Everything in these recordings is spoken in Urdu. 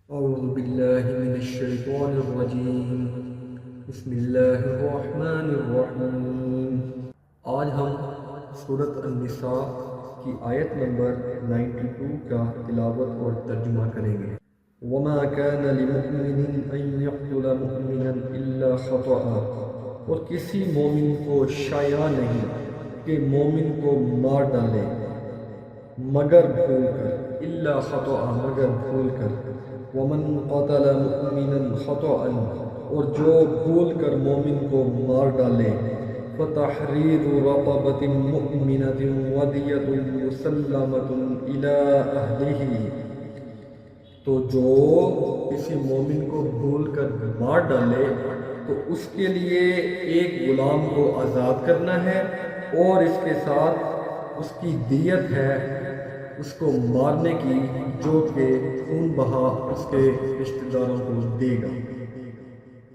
أعوذ بالله من الشيطان الرجیم بسم اللہ الرحمن الرحیم۔ آج ہم سورۃ النساء کی آیت نمبر 92 کا تلاوت اور ترجمہ کریں گے۔ وَمَا كَانَ لِمُؤْمِنٍ أَن يَقْتُلَ مُؤْمِنًا إِلَّا خَطَأً، اور کسی مومن کو شایع نہیں کہ مومن کو مار ڈالے مگر بھول کر، الا خطأ مگر بھول کر، ومن قتل مؤمنا خطأ، اور جو بھول کر مومن کو مار ڈالے، فتحریر رقبة مؤمنة ودیة مسلمة إلی اہلہ، تو جو کسی مومن کو بھول کر مار ڈالے تو اس کے لیے ایک غلام کو آزاد کرنا ہے، اور اس کے ساتھ اس کی دیت ہے اس کو مارنے کی، جو کہ خون بہا اس کے رشتہ داروں کو دے گا۔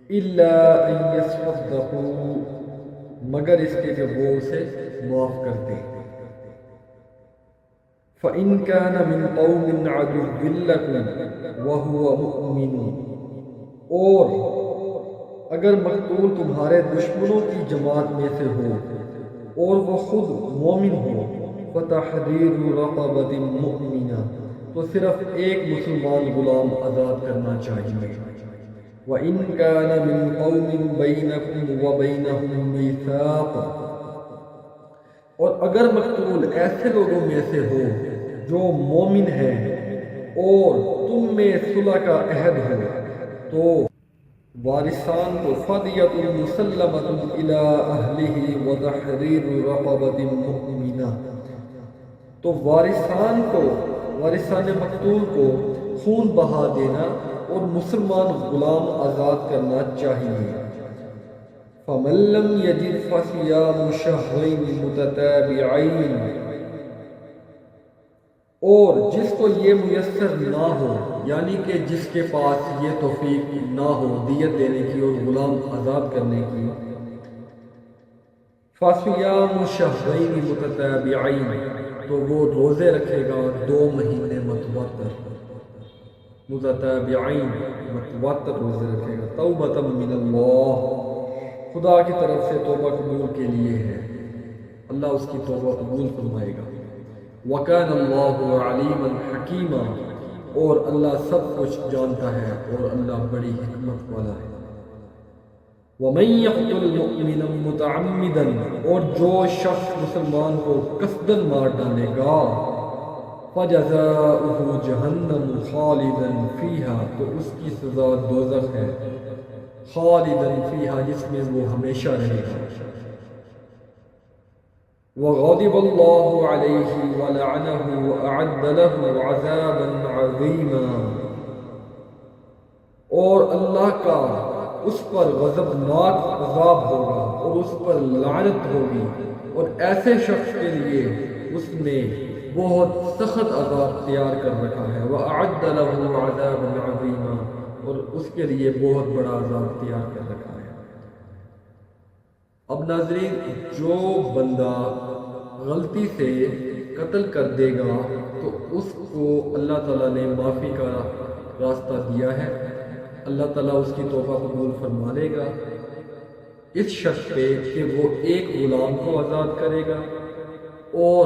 الا ان یصدقوا، مگر اس کے کہ وہ اسے معاف کر دیں۔ فَإِن كَانَ مِن قَوْمٍ عَدُوٍّ لَكُمْ وَهُوَ مُؤْمِنٌ، اور اگر مقتول تمہارے دشمنوں کی جماعت میں سے ہو اور وہ خود مومن ہو، فَتَحْرِيرُ رَقَبَةٍ مُؤْمِنَةٍ، تو صرف ایک مسلمان غلام آزاد کرنا چاہیے۔ وَإِن كَانَ مِن قَوْمٍ بَيْنَكُمْ وَبَيْنَهُم مِّيثَاقٌ، اور اگر مقتول ایسے لوگوں میں سے ہو جو مومن ہیں اور تم میں صلح کا عہد ہو، تو وارثان کو فدیۃ مسلمۃ الی اہلہ وتحریر رقبۃ مؤمنہ، تو وارثان مقتول کو خون بہا دینا اور مسلمان غلام آزاد کرنا چاہیے۔ فَمَن لَّمْ يَجِدْ فَصِيَامُ شَهْرَيْنِ مُتَتَابِعَيْنِ، اور جس کو یہ میسر نہ ہو، یعنی کہ جس کے پاس یہ توفیق نہ ہو دیت دینے کی اور غلام آزاد کرنے کی، فَصِيَامُ شَهْرَيْنِ مُتَتَابِعَيْنِ، تو وہ روزے رکھے گا 2 مہینے متواتر، متتابعین متواتر روزے رکھے گا، توبۃ من اللہ، خدا کی طرف سے توبہ قبول کے لیے ہے، اللہ اس کی توبہ قبول فرمائے گا۔ وَكَانَ اللَّهُ عَلِيمًا حَكِيمًا، اور اللہ سب کچھ جانتا ہے اور اللہ بڑی حکمت والا ہے۔ وَمَن يَقْتُلْ مُؤْمِنًا مُتَعَمِّدًا، اور جو شخص مسلمان کو قصداً مار ڈالے گا، فَجَزَاؤُهُ جَهَنَّمُ خَالِدًا فِيهَا، تو اس کی سزا دوزخ ہے، خالداً فِيهَا، جس میں وہ ہمیشہ رہے گا۔ وَغَضِبَ اللَّهُ عَلَيْهِ وَلَعَنَهُ وَأَعَدَّ لَهُ عَذَابًا عَظِيمًا، اور اللہ کا اس پر غضبناک عذاب ہوگا اور اس پر لعنت ہوگی، اور ایسے شخص کے لیے اس نے بہت سخت عذاب تیار کر رکھا ہے۔ وَأَعَدَّ لَهُ عَذَابًا عَظِيمًا، اور اس کے لیے بہت بڑا عذاب تیار کر رکھا ہے۔ اب ناظرین، جو بندہ غلطی سے قتل کر دے گا تو اس کو اللہ تعالیٰ نے معافی کا راستہ دیا ہے، اللہ تعالیٰ اس کی توبہ قبول فرما لے گا اس شخص پہ کہ وہ ایک غلام کو آزاد کرے گا، اور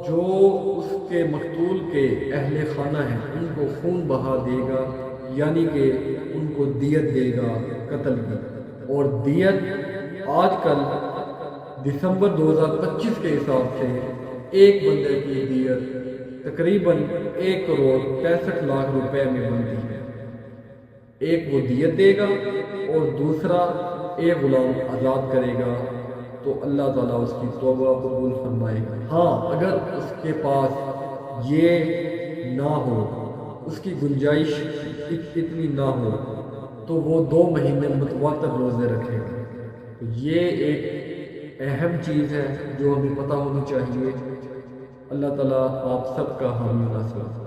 جو اس کے مقتول کے اہل خانہ ہیں ان کو خون بہا دے گا، یعنی کہ ان کو دیت دے گا قتل کی، اور دیت آج کل دسمبر 2025 کے حساب سے ایک بندے کی دیت تقریباً 1,65,00,000 روپے میں بنتی ہے۔ ایک وہ دیت دے گا اور دوسرا ایک غلام آزاد کرے گا، تو اللہ تعالیٰ اس کی توبہ قبول فرمائے گا۔ ہاں، اگر اس کے پاس یہ نہ ہو، اس کی گنجائش اتنی نہ ہو، تو وہ 2 مہینے متواتر روزے رکھے گا۔ تو یہ ایک اہم چیز ہے جو ہمیں پتہ ہونی چاہیے۔ اللہ تعالیٰ آپ سب کا حامی و ناصر۔